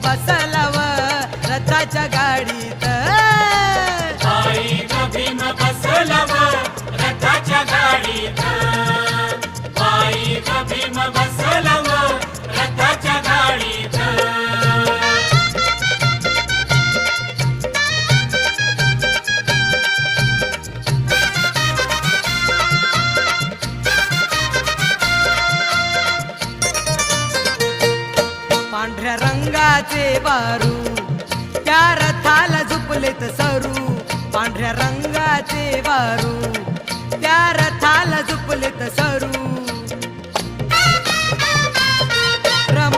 बसलव रथाच्या गाडीत. पायी भीम बसलव रथाच्या गाडीत. पायी भीम बसलव रथाच्या गाडीत. पांढऱ्या रंगाचे वारू त्या रथाला झुपलेत सरू. पांढऱ्या रंगाचे वारू त्या रथाला झुपलेत सरू.